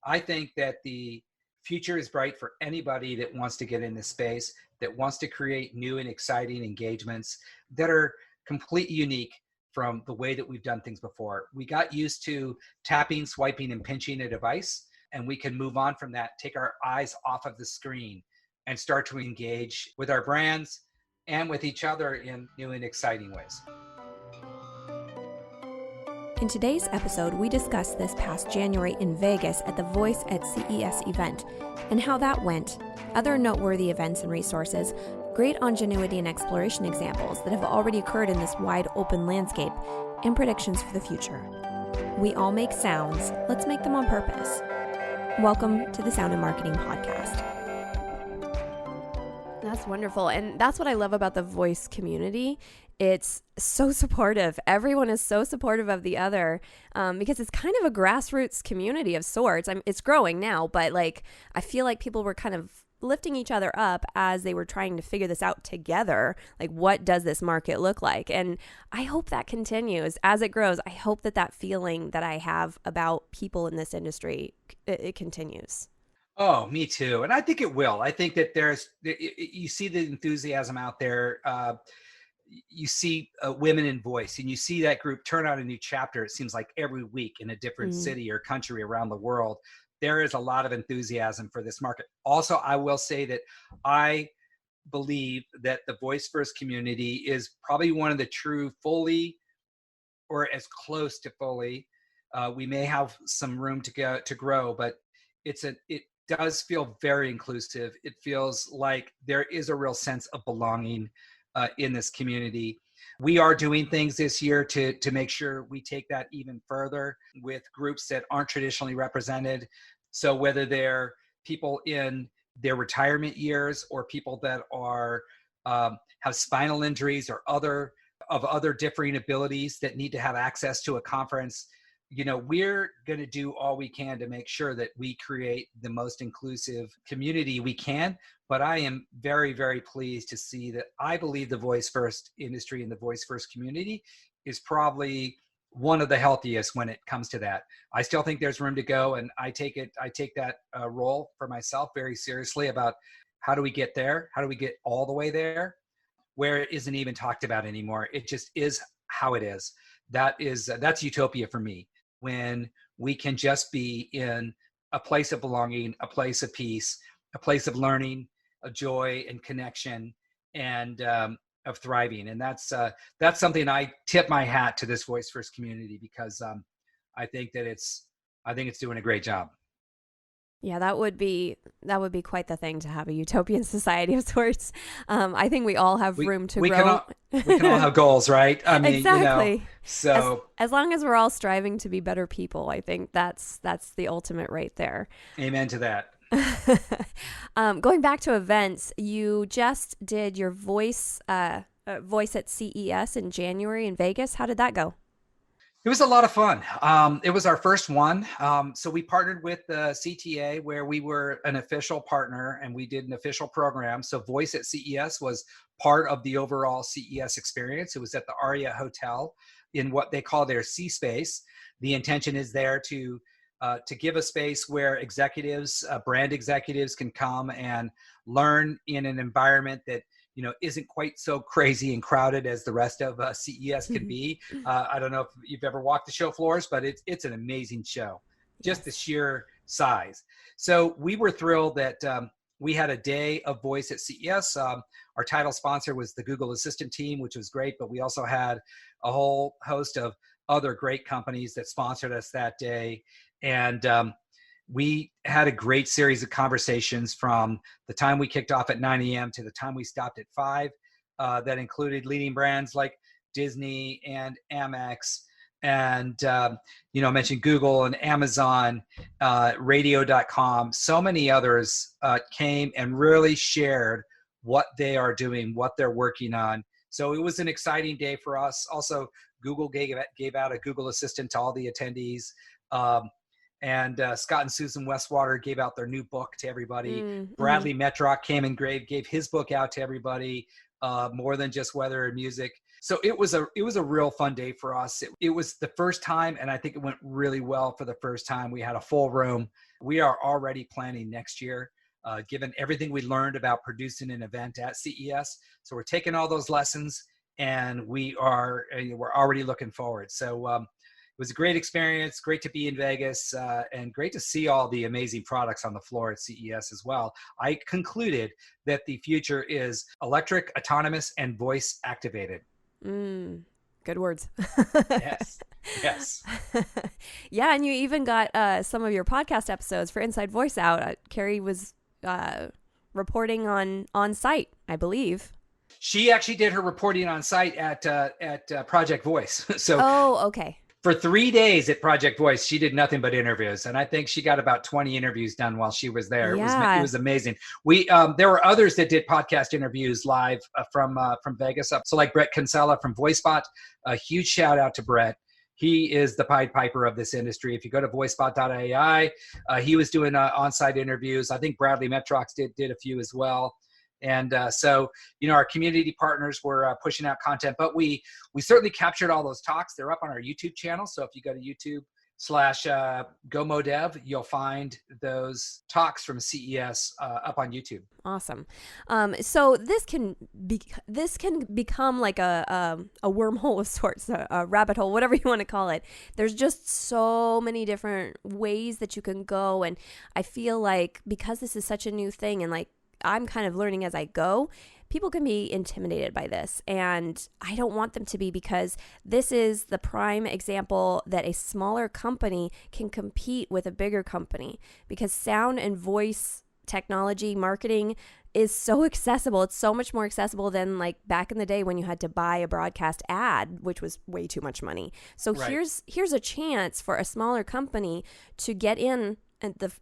I think that the future is bright for anybody that wants to get in this space, that wants to create new and exciting engagements that are completely unique from the way that we've done things before. We got used to tapping, swiping, and pinching a device, and we can move on from that, take our eyes off of the screen, and start to engage with our brands and with each other in new and exciting ways. In today's episode, we discussed this past January in Vegas at the Voice at CES event and how that went, other noteworthy events and resources, great ingenuity and exploration examples that have already occurred in this wide open landscape, and predictions for the future. We all make sounds. Let's make them on purpose. Welcome to the Sound and Marketing Podcast. That's wonderful. And that's what I love about the voice community. It's so supportive. Everyone is so supportive of the other because it's kind of a grassroots community of sorts. It's growing now, but I feel like people were kind of lifting each other up as they were trying to figure this out together. What does this market look like? And I hope that continues as it grows. I hope that feeling that I have about people in this industry, it continues. Oh, me too. And I think it will. I think that you see the enthusiasm out there. You see women in voice, and you see that group turn out a new chapter. It seems like every week in a different city or country around the world. There is a lot of enthusiasm for this market. Also, I will say that I believe that the voice first community is probably one of the true fully, or as close to fully. We may have some room to grow, but it does feel very inclusive. It feels like there is a real sense of belonging in this community. We are doing things this year to make sure we take that even further with groups that aren't traditionally represented. So whether they're people in their retirement years or people that are have spinal injuries or other differing abilities that need to have access to a conference, we're going to do all we can to make sure that we create the most inclusive community we can. But I am very, very pleased to see that I believe the voice first industry and the voice first community is probably one of the healthiest when it comes to that. I still think there's room to go, and I take that role for myself very seriously about how do we get there? How do we get all the way there where it isn't even talked about anymore? It just is how it is. That's utopia for me, when we can just be in a place of belonging, a place of peace, a place of learning, of joy and connection, and of thriving. And that's something I tip my hat to this voice first community, because I think it's doing a great job. Yeah, that would be quite the thing to have a utopian society of sorts. I think we all have room to grow. We can all have goals, right? I mean, exactly. So as long as we're all striving to be better people, I think that's the ultimate right there. Amen to that. Going back to events, you just did your voice at CES in January in Vegas. How did that go? It was a lot of fun. It was our first one. So we partnered with the CTA, where we were an official partner, and we did an official program. So Voice at CES was part of the overall CES experience. It was at the Aria Hotel in what they call their C space. The intention is there to give a space where executives, brand executives, can come and learn in an environment that isn't quite so crazy and crowded as the rest of CES can be. I don't know if you've ever walked the show floors, but it's an amazing show, just the sheer size. So we were thrilled that we had a day of Voice at CES. Our title sponsor was the Google Assistant team, which was great, but we also had a whole host of other great companies that sponsored us that day. And we had a great series of conversations from the time we kicked off at 9 a.m. to the time we stopped at 5 that included leading brands like Disney and Amex, and I mentioned Google and Amazon, radio.com. So many others came and really shared what they are doing, what they're working on. So it was an exciting day for us. Also, Google gave out a Google Assistant to all the attendees. And Scott and Susan Westwater gave out their new book to everybody. Bradley Metrock came and gave his book out to everybody, More Than Just Weather and Music. So it was a real fun day for us. It was the first time, and I think it went really well for the first time. We had a full room. We are already planning next year, given everything we learned about producing an event at CES. So we're taking all those lessons, and we're already looking forward. So it was a great experience, great to be in Vegas, and great to see all the amazing products on the floor at CES as well. I concluded that the future is electric, autonomous, and voice activated. Good words. Yes. Yes. Yeah, and you even got some of your podcast episodes for Inside Voice out. Carrie was reporting on site, I believe. She actually did her reporting on site at Project Voice. So Oh, okay. for 3 days at Project Voice, she did nothing but interviews, and I think she got about 20 interviews done while she was there. Yeah. It was amazing. We there were others that did podcast interviews live from Vegas up. So like Brett Kinsella from VoiceBot, a huge shout out to Brett. He is the Pied Piper of this industry. If you go to voicebot.ai, he was doing on-site interviews. I think Bradley Metrox did a few as well. And so, our community partners were pushing out content, but we certainly captured all those talks. They're up on our YouTube channel. So if you go to YouTube/GoMoDev, you'll find those talks from CES up on YouTube. Awesome. So this can become like a wormhole of sorts, a rabbit hole, whatever you want to call it. There's just so many different ways that you can go. And I feel like because this is such a new thing, and like I'm kind of learning as I go, people can be intimidated by this. And I don't want them to be, because this is the prime example that a smaller company can compete with a bigger company, because sound and voice technology marketing is so accessible. It's so much more accessible than like back in the day when you had to buy a broadcast ad, which was way too much money. So Right. here's a chance for a smaller company to get in at the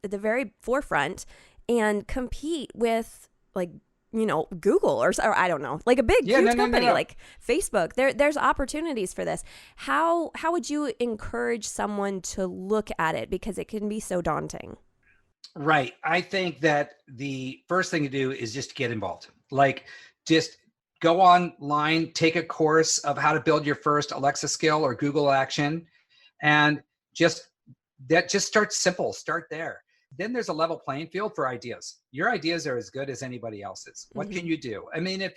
very forefront and compete with like Google or I don't know, like a big huge company like Facebook. There's opportunities for this. How would you encourage someone to look at it, because it can be so daunting? Right. I think that the first thing to do is just get involved. Like, just go online, take a course of how to build your first Alexa skill or Google action, and just start simple. Start there. Then there's a level playing field for ideas. Your ideas are as good as anybody else's. What can you do? I mean, if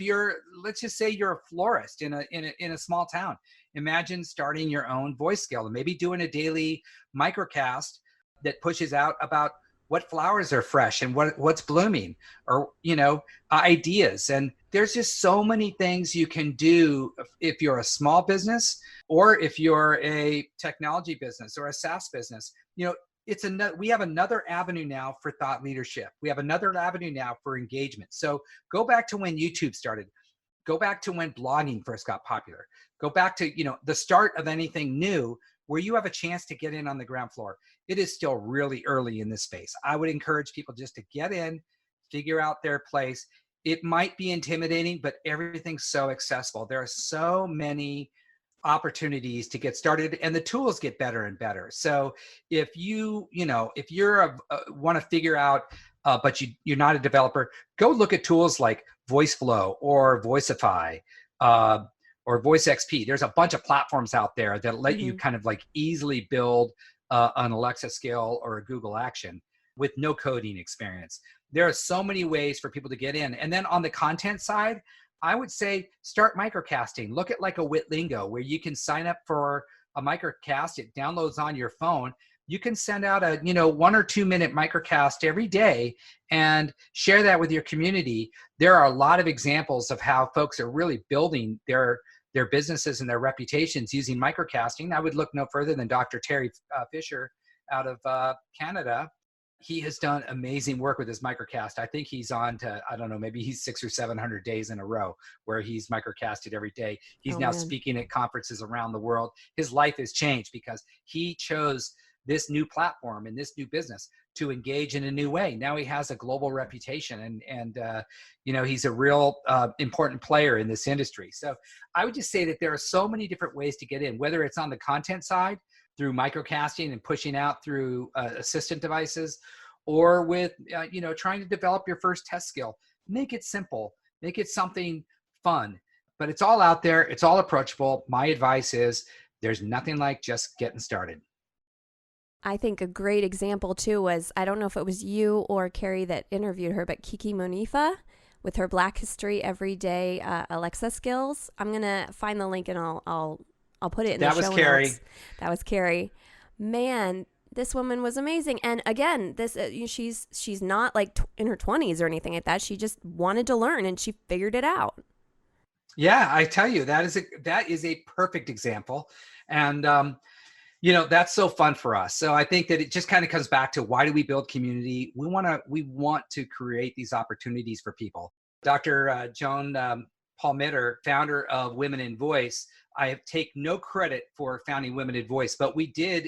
let's just say you're a florist in a small town, imagine starting your own voice skill and maybe doing a daily microcast that pushes out about what flowers are fresh and what's blooming, or ideas. And there's just so many things you can do if you're a small business, or if you're a technology business or a SaaS business. We have another avenue now for thought leadership. We have another avenue now for engagement. So go back to when YouTube started. Go back to when blogging first got popular. Go back to the start of anything new, where you have a chance to get in on the ground floor. It is still really early in this space. I would encourage people just to get in, figure out their place. It might be intimidating, but everything's so accessible. There are so many opportunities to get started, and the tools get better and better. So if you're want to figure out, but you're not a developer, go look at tools like VoiceFlow or Voicify, or VoiceXP. There's a bunch of platforms out there that let you kind of like easily build an Alexa skill or a Google action with no coding experience. There are so many ways for people to get in. And then on the content side, I would say start microcasting. Look at like a Witlingo, where you can sign up for a microcast. It downloads on your phone. You can send out a 1 or 2 minute microcast every day and share that with your community. There are a lot of examples of how folks are really building their businesses and their reputations using microcasting. I would look no further than Dr. Terry Fisher out of Canada. He has done amazing work with his microcast. I think he's on to, I don't know, maybe he's 600 or 700 days in a row where he's microcasted every day. He's now speaking at conferences around the world. His life has changed because he chose this new platform and this new business to engage in a new way. Now he has a global reputation, and he's a real important player in this industry. So I would just say that there are so many different ways to get in, whether it's on the content side through microcasting and pushing out through assistant devices, or with trying to develop your first test skill. Make it simple, make it something fun, but it's all out there. It's all approachable. My advice is there's nothing like just getting started. I think a great example too was, I don't know if it was you or Carrie that interviewed her, but Kiki Munifa with her Black History Everyday Alexa skills. I'm gonna find the link and I'll put it in the That was show notes. Carrie. That was Carrie. Man, this woman was amazing. And again, this she's not like in her 20s or anything like that. She just wanted to learn and she figured it out. Yeah, I tell you, that is a perfect example. And that's so fun for us. So I think that it just kind of comes back to, why do we build community? We want to create these opportunities for people. Dr. Joan Palmitter, founder of Women in Voice, I take no credit for founding Women in Voice, but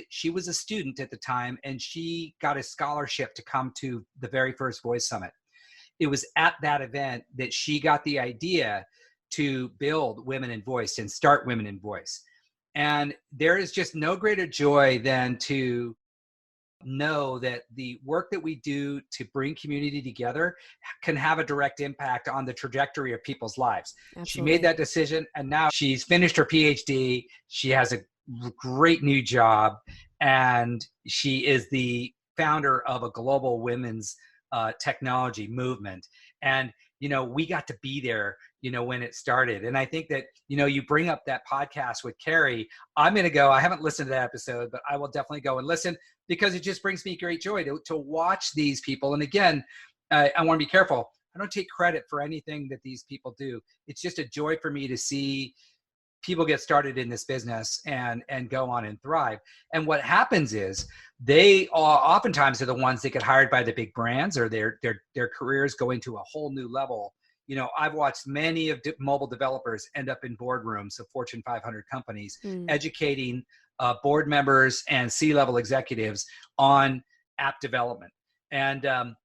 she was a student at the time, and she got a scholarship to come to the very first Voice Summit. It was at that event that she got the idea to build Women in Voice and start Women in Voice. And there is just no greater joy than to know that the work that we do to bring community together can have a direct impact on the trajectory of people's lives. Absolutely. She made that decision, and now she's finished her PhD. She has a great new job, and she is the founder of a global women's technology movement. And we got to be there when it started. And I think that you bring up that podcast with Carrie. I'm going to go. I haven't listened to that episode, but I will definitely go and listen, because it just brings me great joy to watch these people. And again, I want to be careful. I don't take credit for anything that these people do. It's just a joy for me to see people get started in this business and go on and thrive. And what happens is, they are oftentimes are the ones that get hired by the big brands, or their careers go into a whole new level. I've watched many of mobile developers end up in boardrooms of Fortune 500 companies, educating board members and C-level executives on app development. And and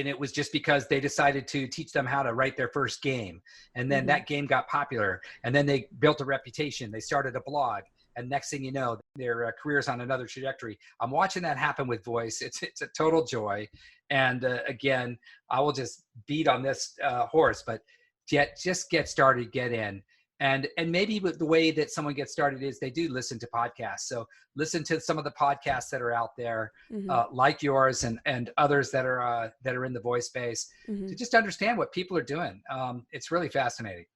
it was just because they decided to teach them how to write their first game. And then that game got popular, and then they built a reputation. They started a blog, and next thing you know, their career's on another trajectory. I'm watching that happen with Voice. It's a total joy. And again, I will just beat on this horse, but just get started, get in. And maybe the way that someone gets started is they do listen to podcasts. So listen to some of the podcasts that are out there, like yours and others that are in the voice space, to just understand what people are doing. It's really fascinating.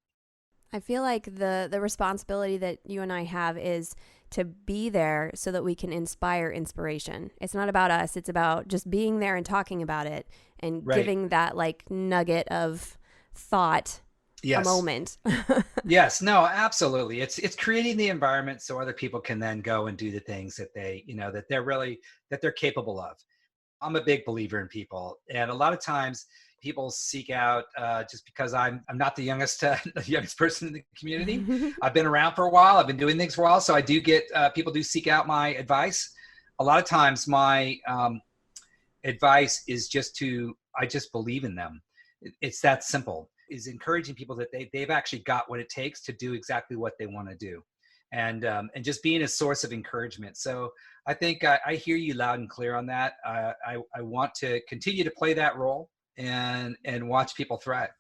I feel like the responsibility that you and I have is to be there so that we can inspire inspiration. It's not about us. It's about just being there and talking about it and giving that like nugget of thought a moment. Yes, no, absolutely. It's creating the environment so other people can then go and do the things that they're capable of. I'm a big believer in people, and a lot of times people seek out just because I'm not the youngest person in the community. I've been around for a while. I've been doing things for a while, so I do get people do seek out my advice. A lot of times, my advice is I just believe in them. It's that simple. Is encouraging people that they've actually got what it takes to do exactly what they want to do, and just being a source of encouragement. So I think I hear you loud and clear on that. I want to continue to play that role and watch people thrive.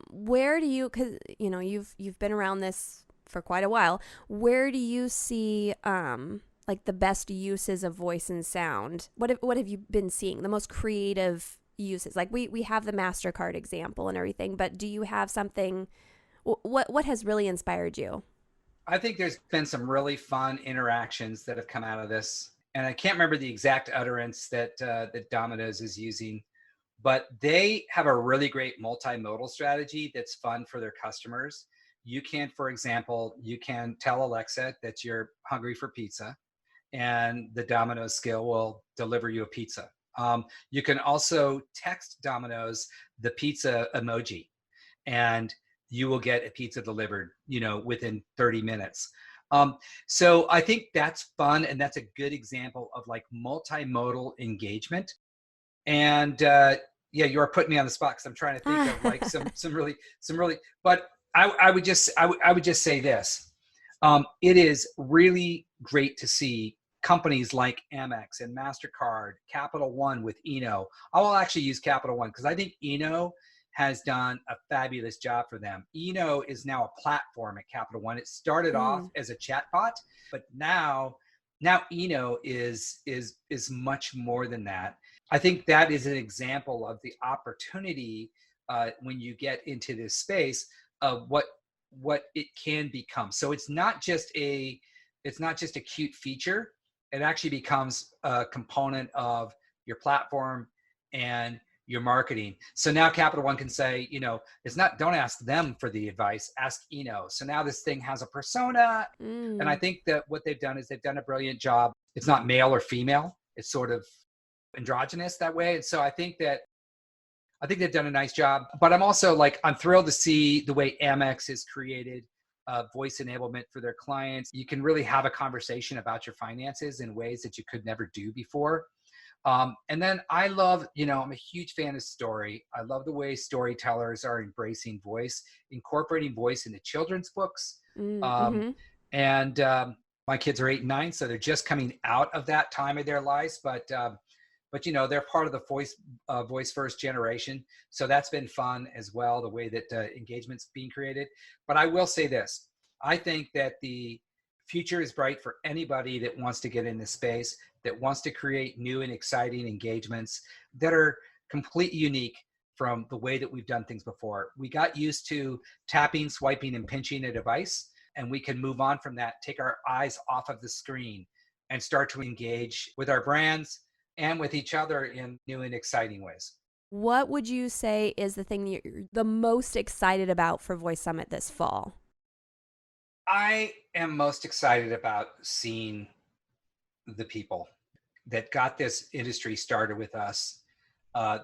Where do you, because you've been around this for quite a while, where do you see like the best uses of voice and sound? What have you been seeing, the most creative uses? Like we have the MasterCard example and everything, but do you have something, what has really inspired you? I think there's been some really fun interactions that have come out of this, and I can't remember the exact utterance that Domino's is using, but they have a really great multimodal strategy that's fun for their customers. For example, you can tell Alexa that you're hungry for pizza, and the Domino's skill will deliver you a pizza. You can also text Domino's the pizza emoji, and you will get a pizza delivered, within 30 minutes. So I think that's fun, and that's a good example of like multimodal engagement. And you are putting me on the spot because I'm trying to think of like some really. But I would just say this: it is really great to see companies like Amex and MasterCard, Capital One with Eno. I will actually use Capital One because I think Eno has done a fabulous job for them. Eno is now a platform at Capital One. It started off as a chatbot, but now Now is much more than that. I think that is an example of the opportunity when you get into this space of what it can become. So it's not just a cute feature. It actually becomes a component of your platform and your marketing. So now Capital One can say, it's not, don't ask them for the advice, ask Eno. So now this thing has a persona. And I think that what they've done is they've done a brilliant job. It's not male or female. It's sort of androgynous that way. And so I think they've done a nice job, but I'm thrilled to see the way Amex has created voice enablement for their clients. You can really have a conversation about your finances in ways that you could never do before. And then I love, I'm a huge fan of story. I love the way storytellers are embracing voice, incorporating voice into children's books. And my kids are 8 and 9, so they're just coming out of that time of their lives. But they're part of the voice first generation. So that's been fun as well, the way that engagement's being created. But I will say this, I think that the future is bright for anybody that wants to get in this space, that wants to create new and exciting engagements that are completely unique from the way that we've done things before. We got used to tapping, swiping, and pinching a device, and we can move on from that, take our eyes off of the screen and start to engage with our brands and with each other in new and exciting ways. What would you say is the thing you're the most excited about for Voice Summit this fall? I am most excited about seeing the people that got this industry started with us.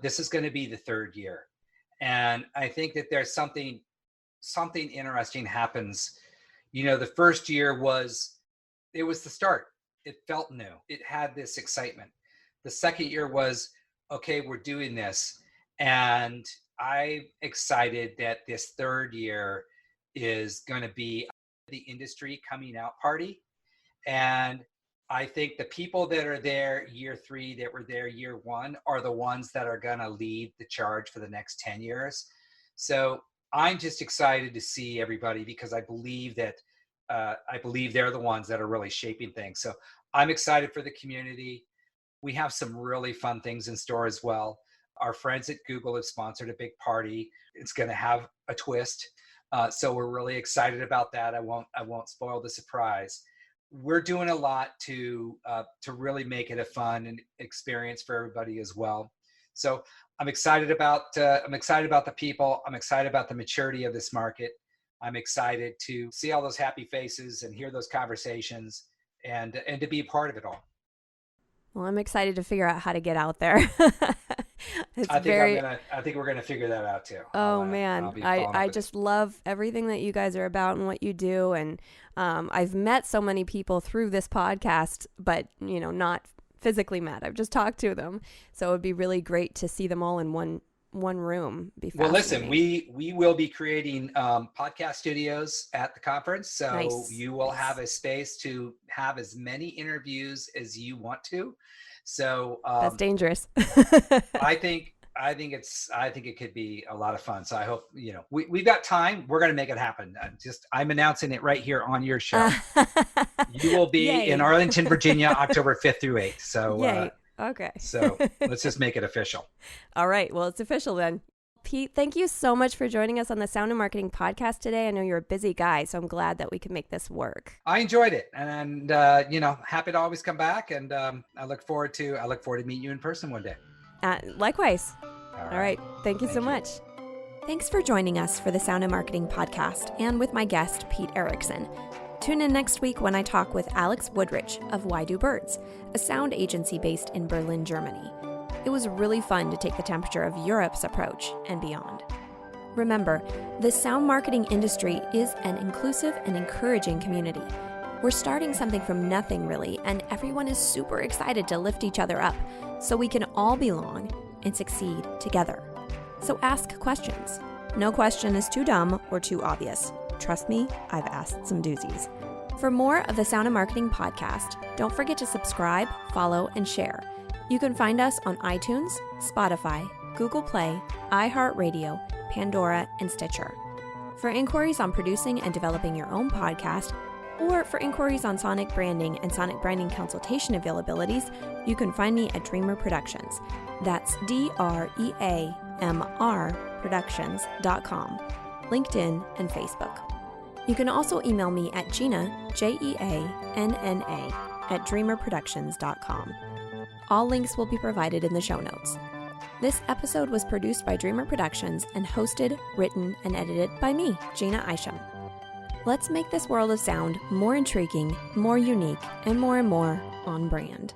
This is going to be the 3rd year. And I think that there's something interesting happens. The first year it was the start. It felt new. It had this excitement. The second year was, okay, we're doing this. And I'm excited that this 3rd year is going to be the industry coming out party. And I think the people that are there year 3, that were there year 1, are the ones that are going to lead the charge for the next 10 years. So I'm just excited to see everybody, because I believe they're the ones that are really shaping things. So I'm excited for the community. We have some really fun things in store as well. Our friends at Google have sponsored a big party. It's going to have a twist. So we're really excited about that. I won't spoil the surprise. We're doing a lot to really make it a fun experience for everybody as well. So I'm excited about the people. I'm excited about the maturity of this market. I'm excited to see all those happy faces and hear those conversations and to be a part of it all. Well, I'm excited to figure out how to get out there. I think we're gonna figure that out too. Oh man, I just love everything that you guys are about and what you do, and I've met so many people through this podcast, but not physically met. I've just talked to them, so it would be really great to see them all in one room. Well, listen, we will be creating podcast studios at the conference, so nice. You will have a space to have as many interviews as you want to. So that's dangerous. I think it could be a lot of fun. So I hope we've got time. We're going to make it happen. I'm announcing it right here on your show. You will be in Arlington, Virginia, October 5th through 8th. So okay. So let's just make it official. All right. Well, it's official then. Pete, thank you so much for joining us on the Sound of Marketing podcast today. I know you're a busy guy, so I'm glad that we could make this work. I enjoyed it, and happy to always come back. And I look forward to meeting you in person one day. Likewise. All right. Thank you so much. Thanks for joining us for the Sound of Marketing podcast, and with my guest, Pete Erickson. Tune in next week when I talk with Alex Woodrich of Why Do Birds, a sound agency based in Berlin, Germany. It was really fun to take the temperature of Europe's approach and beyond. Remember, the sound marketing industry is an inclusive and encouraging community. We're starting something from nothing, really, and everyone is super excited to lift each other up so we can all belong and succeed together. So ask questions. No question is too dumb or too obvious. Trust me, I've asked some doozies. For more of the Sound of Marketing podcast, don't forget to subscribe, follow, and share. You can find us on iTunes, Spotify, Google Play, iHeart Radio, Pandora, and Stitcher. For inquiries on producing and developing your own podcast, Or for inquiries on sonic branding and sonic branding consultation availabilities, you can find me at Dreamr Productions. That's DREAMR Productions.com, LinkedIn, and Facebook. You can also email me at Jeanna, Jeanna, at dreamrproductions.com. All links will be provided in the show notes. This episode was produced by Dreamr Productions and hosted, written, and edited by me, Jeanna Isham. Let's make this world of sound more intriguing, more unique, and more on brand.